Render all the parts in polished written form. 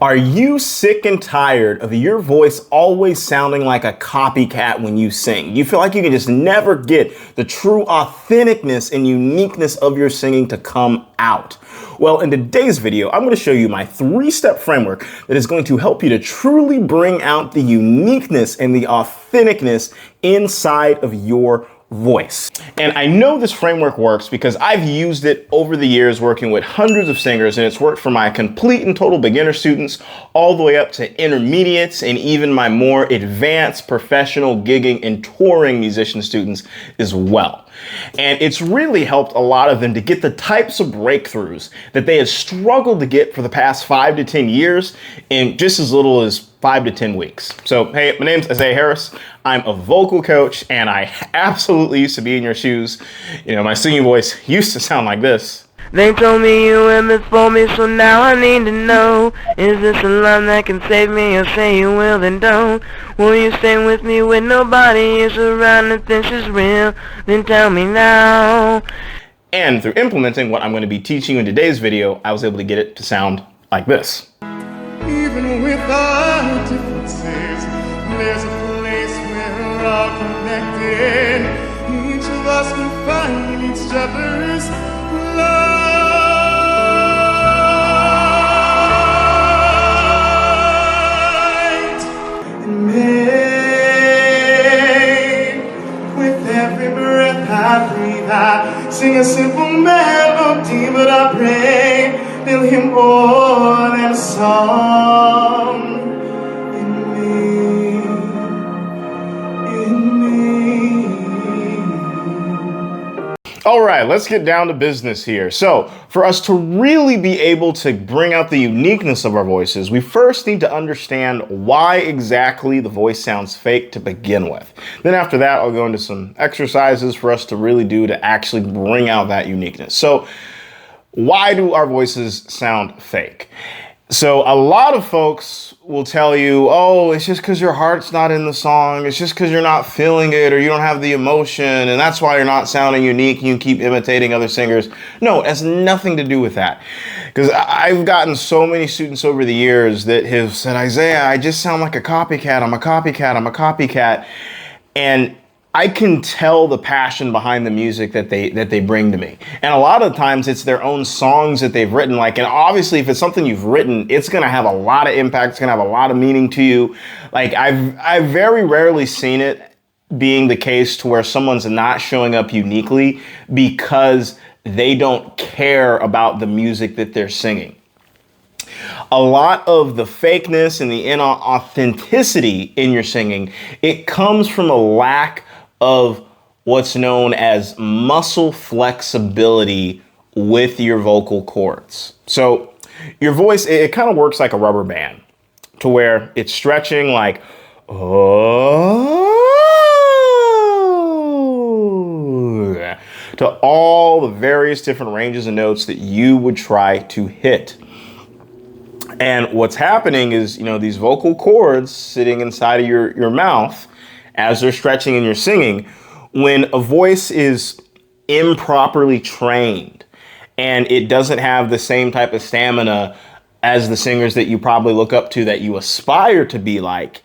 Are you sick and tired of your voice always sounding like a copycat when you sing? You feel like you can just never get the true authenticness and uniqueness of your singing to come out. Well, in today's video, I'm going to show you my 3-step framework that is going to help you to truly bring out the uniqueness and the authenticness inside of your voice. And I know this framework works because I've used it over the years working with hundreds of singers, and it's worked for my complete and total beginner students all the way up to intermediates and even my more advanced professional gigging and touring musician students as well. And it's really helped a lot of them to get the types of breakthroughs that they have struggled to get for the past 5 to 10 years in just as little as 5 to 10 weeks. So, hey, my name's Isaiah Harris. I'm a vocal coach, and I absolutely used to be in your shoes. You know, my singing voice used to sound like this. They told me you were before me, so now I need to know. Is this a line that can save me, or say you will then don't? Will you stay with me when nobody is around? If this is real, then tell me now. And through implementing what I'm going to be teaching you in today's video, I was able to get it to sound like this. Even with our differences, there's a place where we're all connected. Each of us can find each other's light. And may, with every breath I breathe, I sing a simple melody, but I pray they'll hear more than a song in me. All right, let's get down to business here. So for us to really be able to bring out the uniqueness of our voices, we first need to understand why exactly the voice sounds fake to begin with. Then after that, I'll go into some exercises for us to really do to actually bring out that uniqueness. So why do our voices sound fake? So a lot of folks will tell you, oh, it's just because your heart's not in the song. It's just because you're not feeling it or you don't have the emotion. And that's why you're not sounding unique. You keep imitating other singers. No, it has nothing to do with that. Because I've gotten so many students over the years that have said, Isaiah, I just sound like a copycat. I'm a copycat. I'm a copycat. And I can tell the passion behind the music that they bring to me. And a lot of times it's their own songs that they've written. Like, and obviously if it's something you've written, it's going to have a lot of impact. It's going to have a lot of meaning to you. Like I've very rarely seen it being the case to where someone's not showing up uniquely because they don't care about the music that they're singing. A lot of the fakeness and the inauthenticity in your singing, it comes from a lack of what's known as muscle flexibility with your vocal cords. So your voice, it kind of works like a rubber band to where it's stretching like, oh, to all the various different ranges of notes that you would try to hit. And what's happening is, you know, these vocal cords sitting inside of your mouth as they're stretching and you're singing, when a voice is improperly trained and it doesn't have the same type of stamina as the singers that you probably look up to that you aspire to be like,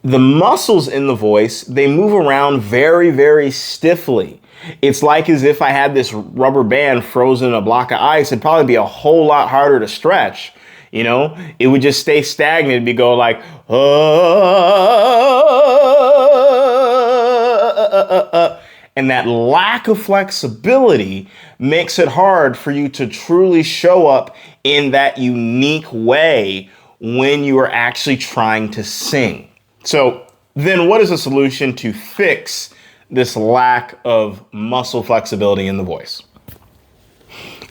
the muscles in the voice, they move around very, very stiffly. It's like as if I had this rubber band frozen in a block of ice. It'd probably be a whole lot harder to stretch. You know, it would just stay stagnant. It'd be go like, and that lack of flexibility makes it hard for you to truly show up in that unique way when you are actually trying to sing. So then what is the solution to fix this lack of muscle flexibility in the voice?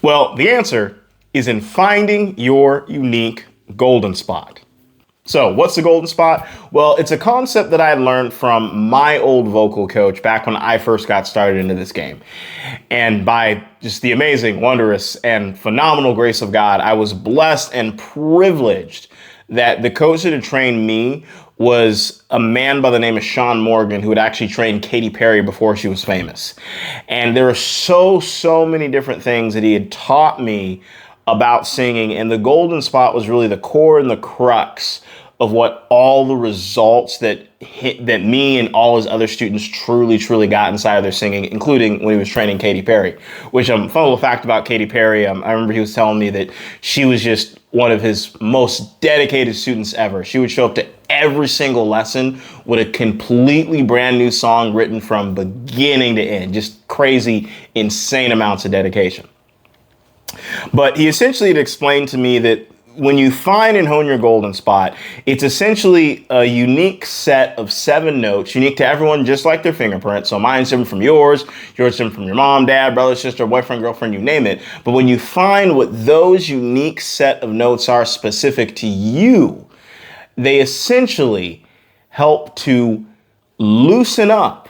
Well, the answer is in finding your unique golden spot. So what's the golden spot? Well, it's a concept that I had learned from my old vocal coach back when I first got started into this game. And by just the amazing, wondrous, and phenomenal grace of God, I was blessed and privileged that the coach that had trained me was a man by the name of Sean Morgan, who had actually trained Katy Perry before she was famous. And there were so many different things that he had taught me about singing, and the golden spot was really the core and the crux of what all the results that me and all his other students truly got inside of their singing, including when he was training Katy Perry. Which, fun little fact about Katy Perry, I remember he was telling me that she was just one of his most dedicated students ever. She would show up to every single lesson with a completely brand new song written from beginning to end. Just crazy, insane amounts of dedication. But he essentially had explained to me that when you find and hone your golden spot, it's essentially a unique set of 7 notes, unique to everyone, just like their fingerprint. So mine's different from yours different from your mom, dad, brother, sister, boyfriend, girlfriend, you name it. But when you find what those unique set of notes are specific to you, they essentially help to loosen up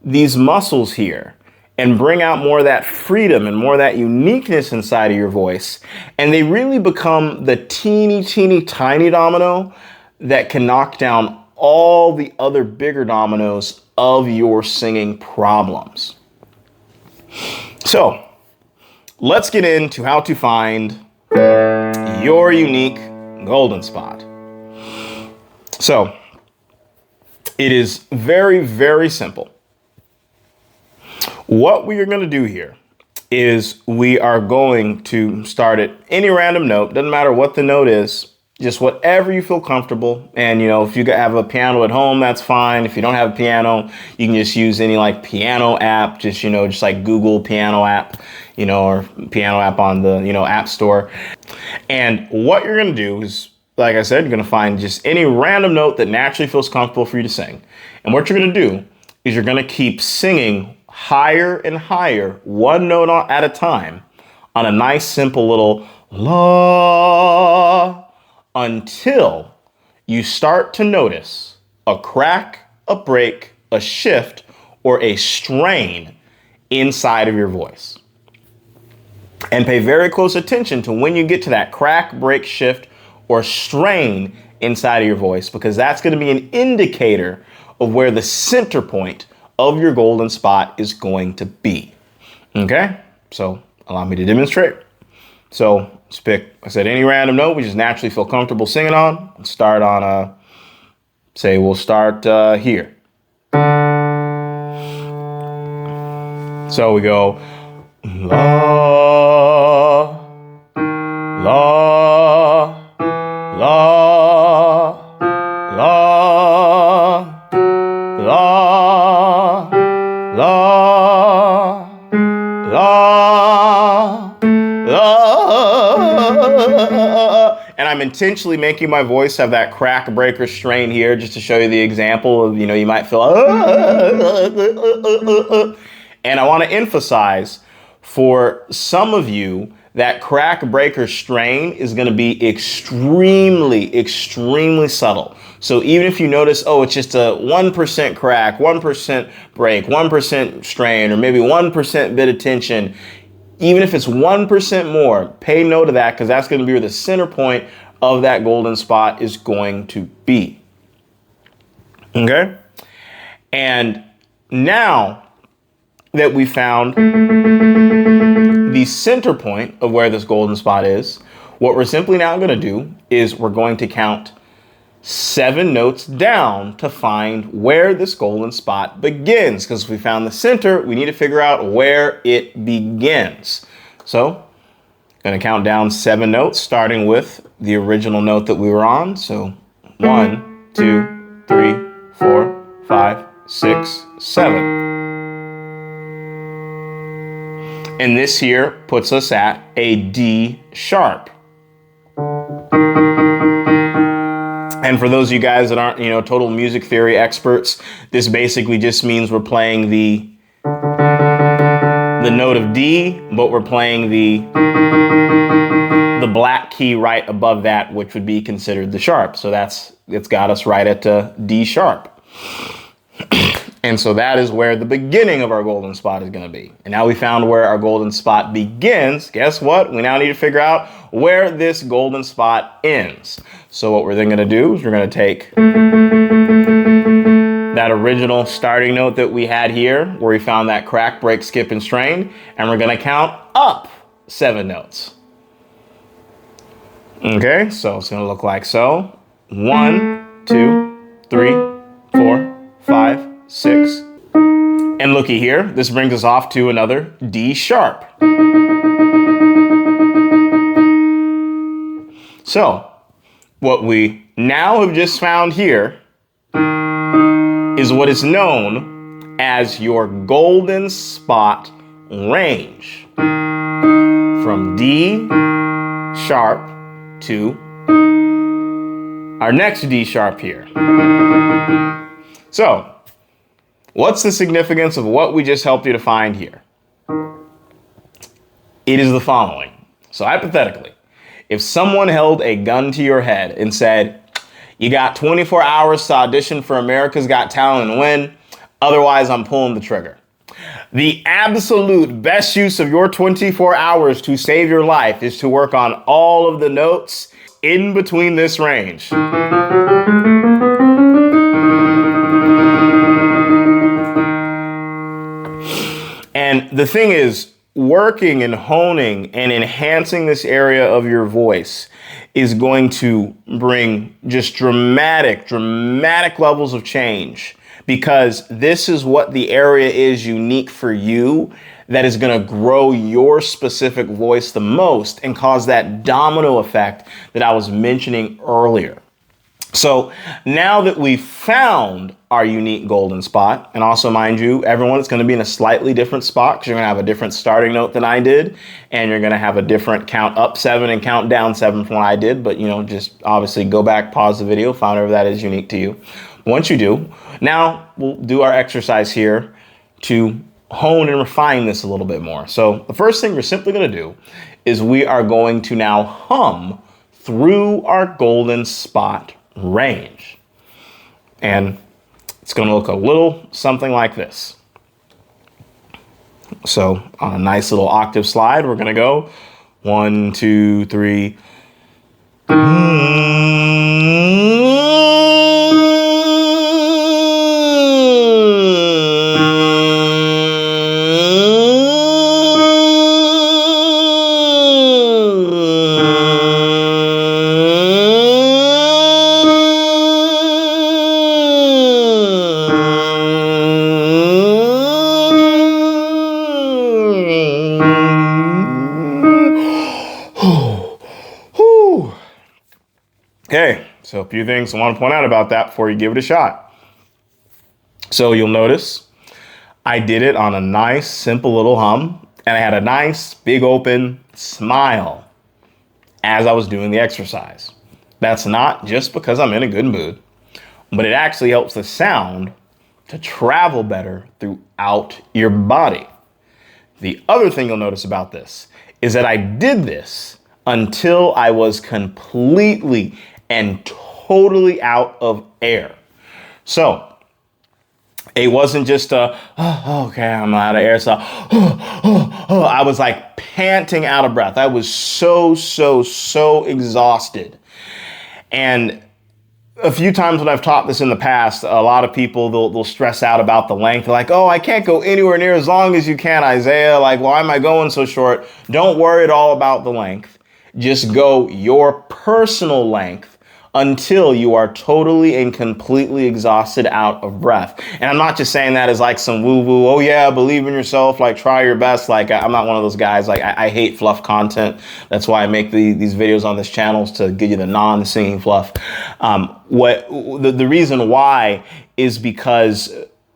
these muscles here and bring out more of that freedom and more of that uniqueness inside of your voice. And they really become the teeny tiny domino that can knock down all the other bigger dominoes of your singing problems. So let's get into how to find your unique golden spot. So it is very simple. What we are going to do here is we are going to start at any random note. Doesn't matter what the note is, just whatever you feel comfortable. And, if you have a piano at home, that's fine. If you don't have a piano, you can just use any piano app, just like Google piano app, or piano app on the, app store. And what you're going to do is, like I said, you're going to find just any random note that naturally feels comfortable for you to sing. And what you're going to do is you're going to keep singing higher and higher, one note at a time, on a nice simple little la, until you start to notice a crack, a break, a shift, or a strain inside of your voice. And pay very close attention to when you get to that crack, break, shift, or strain inside of your voice, because that's going to be an indicator of where the center point of your golden spot is going to be. Okay, so allow me to demonstrate. So let's pick, I said, any random note we just naturally feel comfortable singing on. Let's start on we'll start here. So we go la, la, la, la, la, la, la, la. And I'm intentionally making my voice have that crack, break, or strain here just to show you the example of, you might feel, and I want to emphasize for some of you that crack, break, or strain is going to be extremely subtle. So even if you notice, it's just a 1% crack, 1% break, 1% strain, or maybe 1% bit of tension, even if it's 1% more, pay note of that, because that's going to be where the center point of that golden spot is going to be. Okay? And now that we found the center point of where this golden spot is, what we're simply now going to do is we're going to count 7 notes down to find where this golden spot begins. Because if we found the center, we need to figure out where it begins. So, going to count down 7 notes, starting with the original note that we were on. So, 1, 2, 3, 4, 5, 6, 7. And this here puts us at a D sharp. And for those of you guys that aren't, total music theory experts, this basically just means we're playing the note of D, but we're playing the black key right above that, which would be considered the sharp. So it's got us right at D sharp. And so that is where the beginning of our golden spot is going to be. And now we found where our golden spot begins. Guess what? We now need to figure out where this golden spot ends. So what we're then going to do is we're going to take that original starting note that we had here, where we found that crack, break, skip, and strain, and we're going to count up 7 notes. Okay, so it's gonna look like so. 1, 2, 3, 4, 5, 6. And looky here, this brings us off to another D sharp. So, what we now have just found here is what is known as your golden spot range. From D sharp to our next D sharp here. So, what's the significance of what we just helped you to find here? It is the following. So hypothetically, if someone held a gun to your head and said, you got 24 hours to audition for America's Got Talent and win, otherwise I'm pulling the trigger. The absolute best use of your 24 hours to save your life is to work on all of the notes in between this range. And the thing is, working and honing and enhancing this area of your voice is going to bring just dramatic levels of change, because this is what the area is unique for you that is going to grow your specific voice the most and cause that domino effect that I was mentioning earlier. So now that we've found our unique golden spot, and also mind you, everyone is going to be in a slightly different spot because you're going to have a different starting note than I did, and you're going to have a different count up 7 and count down 7 from what I did. But, you know, just obviously go back, pause the video, find whatever that is unique to you. Once you do, now we'll do our exercise here to hone and refine this a little bit more. So the first thing we're simply going to do is we are going to now hum through our golden spot range. And it's going to look a little something like this. So on a nice little octave slide, we're going to go 1, 2, 3. Okay, so a few things I want to point out about that before you give it a shot. So you'll notice I did it on a nice, simple little hum, and I had a nice, big open smile as I was doing the exercise. That's not just because I'm in a good mood, but it actually helps the sound to travel better throughout your body. The other thing you'll notice about this is that I did this until I was completely and totally out of air. So it wasn't just okay, I'm out of air. So I was like panting out of breath. I was so exhausted. And a few times when I've taught this in the past, a lot of people, they'll stress out about the length. They're like, oh, I can't go anywhere near as long as you can, Isaiah. Like, why am I going so short? Don't worry at all about the length. Just go your personal length until you are totally and completely exhausted out of breath. And I'm not just saying that as like some woo-woo, oh yeah, believe in yourself, like try your best. Like I'm not one of those guys. Like I hate fluff content. That's why I make these videos on this channel, is to give you the non-singing fluff. The reason why is because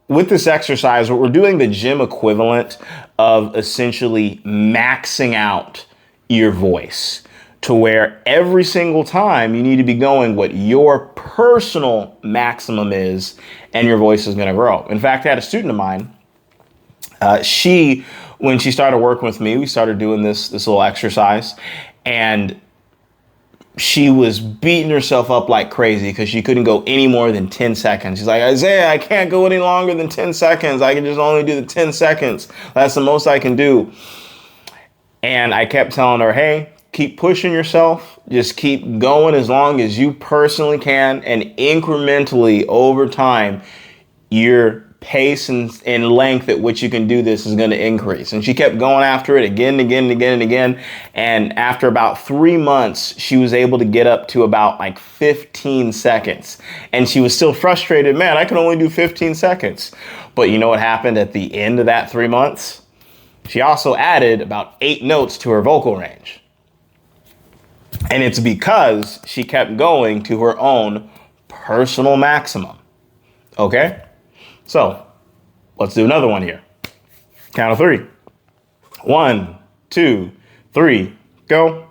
with this exercise, we're doing the gym equivalent of essentially maxing out your voice, to where every single time you need to be going what your personal maximum is, and your voice is going to grow. In fact, I had a student of mine, when she started working with me, we started doing this little exercise, and she was beating herself up like crazy because she couldn't go any more than 10 seconds. She's like, Isaiah, I can't go any longer than 10 seconds. I can just only do the 10 seconds. That's the most I can do. And I kept telling her, hey, keep pushing yourself. Just keep going as long as you personally can. And incrementally over time, your pace and length at which you can do this is going to increase. And she kept going after it again and again and again and again. And after about 3 months, she was able to get up to about like 15 seconds. And she was still frustrated. Man, I can only do 15 seconds. But you know what happened at the end of that 3 months? She also added about 8 notes to her vocal range. And it's because she kept going to her own personal maximum. Okay? So let's do another one here. Count of 3. 1, 2, 3, go.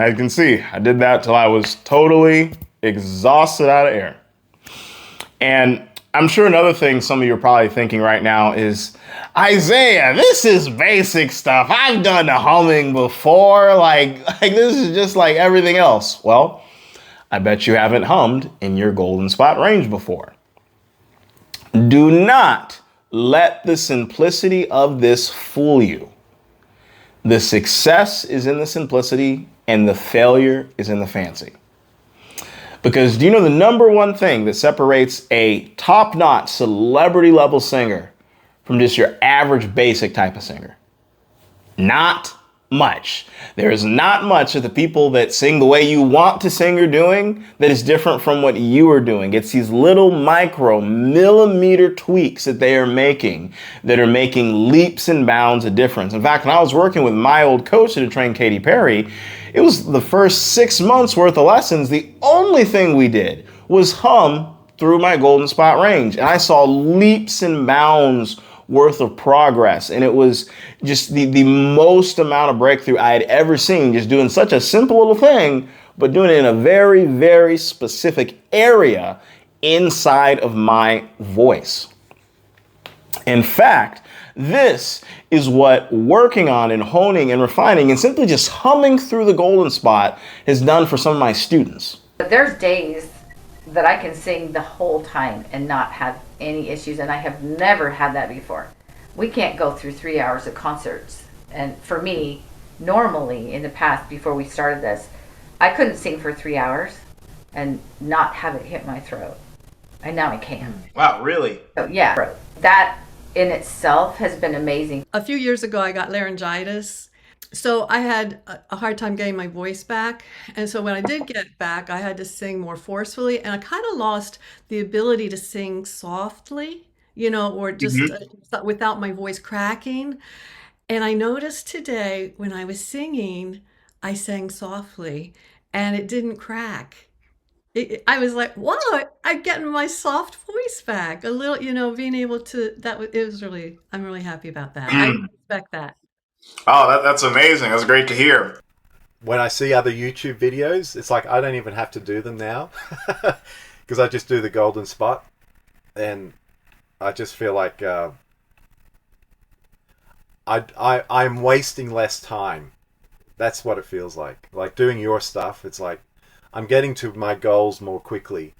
As you can see, I did that till I was totally exhausted out of air. And I'm sure another thing some of you are probably thinking right now is, Isaiah, this is basic stuff. I've done the humming before. Like this is just like everything else. Well, I bet you haven't hummed in your golden spot range before. Do not let the simplicity of this fool you. The success is in the simplicity and the failure is in the fancy. Because do you know the number one thing that separates a top-notch celebrity level singer from just your average basic type of singer? Not much. There is not much of the people that sing the way you want to sing or doing that is different from what you are doing. It's these little micro millimeter tweaks that they are making that are making leaps and bounds of difference. In fact, when I was working with my old coach to train Katy Perry, it was the first 6 months worth of lessons. The only thing we did was hum through my golden spot range. And I saw leaps and bounds worth of progress. And it was just the most amount of breakthrough I had ever seen, just doing such a simple little thing, but doing it in a very, very specific area inside of my voice. In fact, this is what working on and honing and refining and simply just humming through the golden spot has done for some of my students. There's days that I can sing the whole time and not have any issues, and I have never had that before. We can't go through 3 hours of concerts. And for me, normally in the past, before we started this, I couldn't sing for 3 hours and not have it hit my throat. And now I can. Wow, really? So yeah, that in itself has been amazing. A few years ago, I got laryngitis. So I had a hard time getting my voice back. And so when I did get back, I had to sing more forcefully. And I kind of lost the ability to sing softly, or just without my voice cracking. And I noticed today when I was singing, I sang softly and it didn't crack. I was like, wow, I'm getting my soft voice back a little, being able to, I'm really happy about that. I didn't expect that. Oh, that's amazing. That's great to hear. When I see other YouTube videos, it's like I don't even have to do them now because I just do the golden spot. And I just feel like I'm wasting less time. That's what it feels like. Like doing your stuff, it's like I'm getting to my goals more quickly.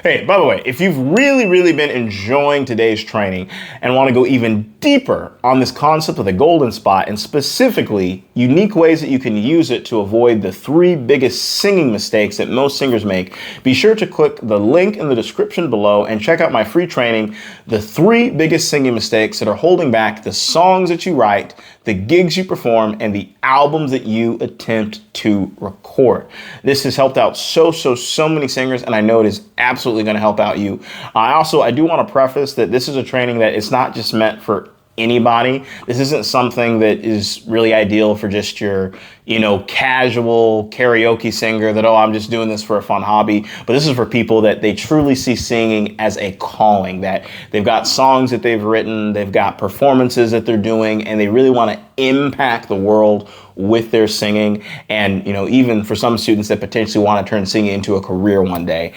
Hey, by the way, if you've really, really been enjoying today's training and want to go even deeper on this concept of the golden spot and specifically unique ways that you can use it to avoid the 3 biggest singing mistakes that most singers make, be sure to click the link in the description below and check out my free training, The 3 Biggest Singing Mistakes That Are Holding Back the Songs That You Write, the gigs you perform, and the albums that you attempt to record. This has helped out so many singers, and I know it is absolutely going to help out you. I do want to preface that this is a training that it's not just meant for anybody. This isn't something that is really ideal for just your, casual karaoke singer that, oh, I'm just doing this for a fun hobby. But this is for people that they truly see singing as a calling, that they've got songs that they've written, they've got performances that they're doing, and they really want to impact the world with their singing. And, even for some students that potentially want to turn singing into a career one day.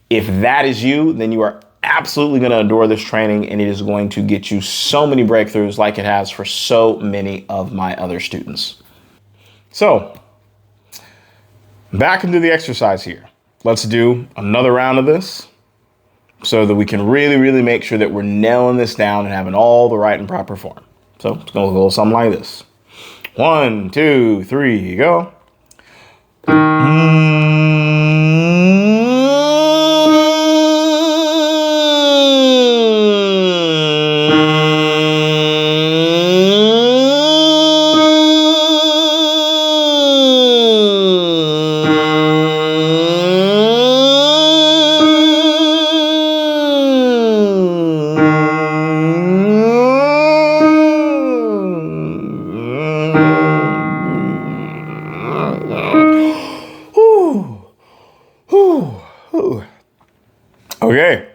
If that is you, then you are absolutely going to adore this training, and it is going to get you so many breakthroughs like it has for so many of my other students. So, back into the exercise here. Let's do another round of this so that we can really, really make sure that we're nailing this down and having all the right and proper form. So, it's going to look a little something like this. 1, 2, 3, go. Okay.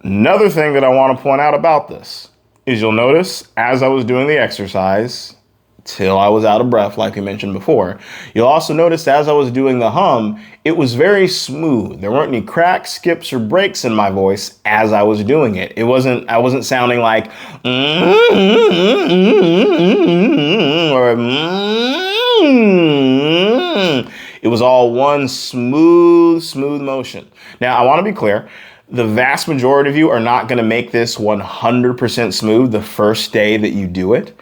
Another thing that I want to point out about this is you'll notice as I was doing the exercise till I was out of breath, like we mentioned before, you'll also notice as I was doing the hum, it was very smooth. There weren't any cracks, skips, or breaks in my voice as I was doing it. I wasn't sounding like or it was all one smooth motion. Now, I want to be clear. The vast majority of you are not going to make this 100% smooth the first day that you do it.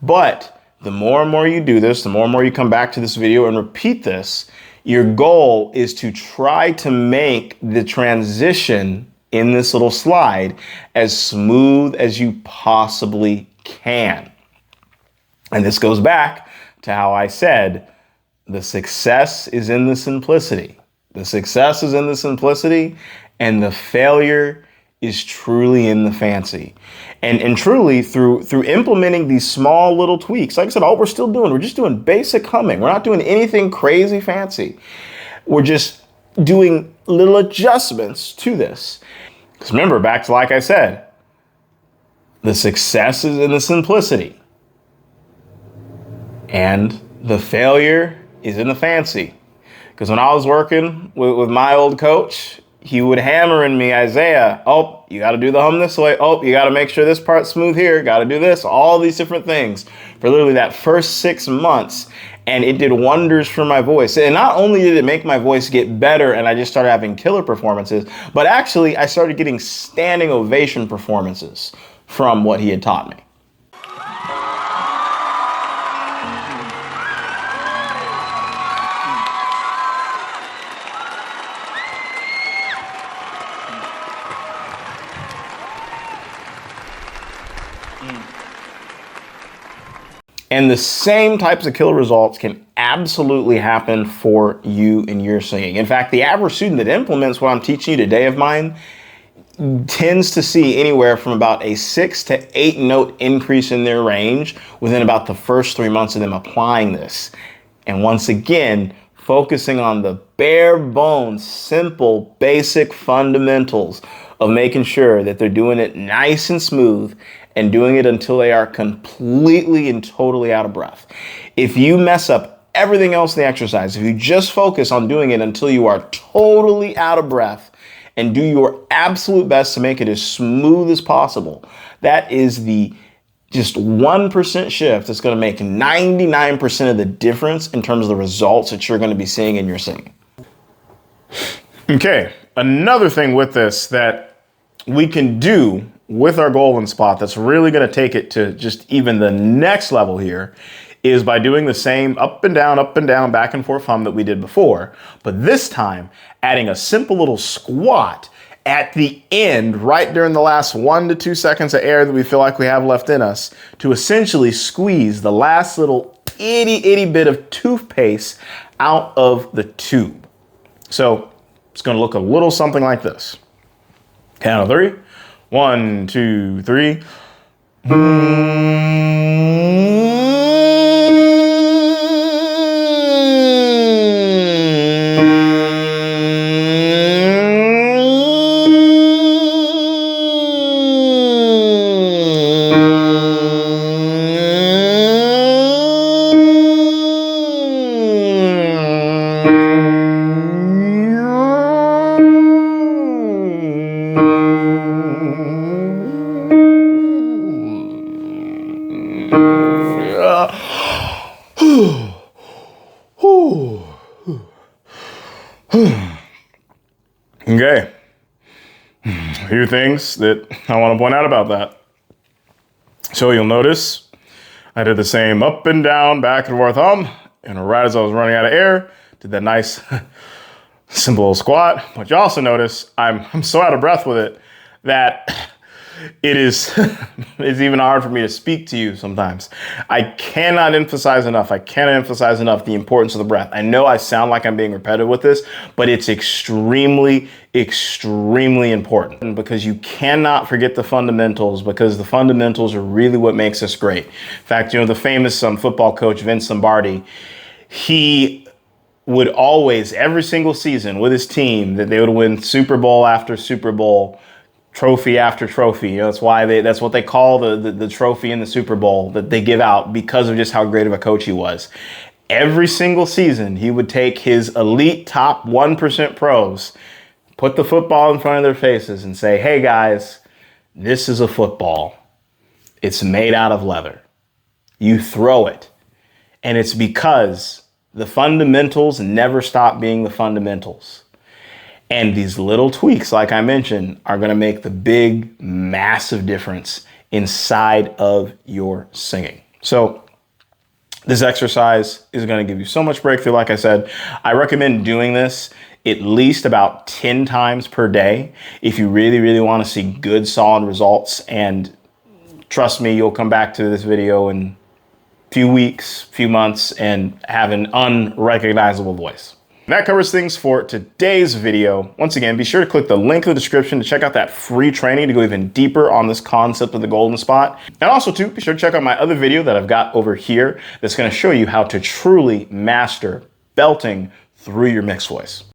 But the more and more you do this, the more and more you come back to this video and repeat this, your goal is to try to make the transition in this little slide as smooth as you possibly can. And this goes back to how I said, the success is in the simplicity. The success is in the simplicity, and the failure is truly in the fancy. And truly, through implementing these small little tweaks, like I said, all we're just doing basic humming. We're not doing anything crazy fancy. We're just doing little adjustments to this. Because remember, back to like I said, the success is in the simplicity. And the failure is in the fancy. Because when I was working with my old coach, he would hammer in me, Isaiah, oh, you got to do the hum this way. Oh, you got to make sure this part's smooth here. Got to do this. All these different things for literally that first 6 months. And it did wonders for my voice. And not only did it make my voice get better and I just started having killer performances, but actually I started getting standing ovation performances from what he had taught me. And the same types of killer results can absolutely happen for you in your singing. In fact, the average student that implements what I'm teaching you today of mine tends to see anywhere from about a 6 to 8 note increase in their range within about the first 3 months of them applying this. And once again, focusing on the bare bones, simple, basic fundamentals of making sure that they're doing it nice and smooth and doing it until they are completely and totally out of breath. If you mess up everything else in the exercise, if you just focus on doing it until you are totally out of breath and do your absolute best to make it as smooth as possible, that is the just 1% shift that's going to make 99% of the difference in terms of the results that you're going to be seeing in your singing. Okay, another thing with this that we can do with our golden spot that's really going to take it to just even the next level here is by doing the same up and down, back and forth hum that we did before, but this time adding a simple little squat at the end, right during the last 1 to 2 seconds of air that we feel like we have left in us, to essentially squeeze the last little itty bit of toothpaste out of the tube. So it's going to look a little something like this. Count of 3. 1, 2, 3. Okay. A few things that I want to point out about that. So you'll notice I did the same up and down, back and forth hum, and right as I was running out of air, did that nice simple little squat. But you also notice I'm so out of breath with it that it is it's even hard for me to speak to you sometimes. I cannot emphasize enough the importance of the breath. I know I sound like I'm being repetitive with this, but it's extremely, extremely important because you cannot forget the fundamentals, because the fundamentals are really what makes us great. In fact, you know, the famous football coach, Vince Lombardi, he would always, every single season with his team, that they would win Super Bowl after Super Bowl, trophy after trophy. You know, that's what they call the trophy in the Super Bowl that they give out because of just how great of a coach he was. Every single season, he would take his elite top 1% pros, put the football in front of their faces and say, hey guys, this is a football. It's made out of leather. You throw it. And it's because the fundamentals never stop being the fundamentals. And these little tweaks, like I mentioned, are going to make the big, massive difference inside of your singing. So this exercise is going to give you so much breakthrough. Like I said, I recommend doing this at least about 10 times per day if you really, really want to see good, solid results. And trust me, you'll come back to this video in a few weeks, few months, and have an unrecognizable voice. That covers things for today's video. Once again, be sure to click the link in the description to check out that free training to go even deeper on this concept of the golden spot. And also too, be sure to check out my other video that I've got over here that's going to show you how to truly master belting through your mixed voice.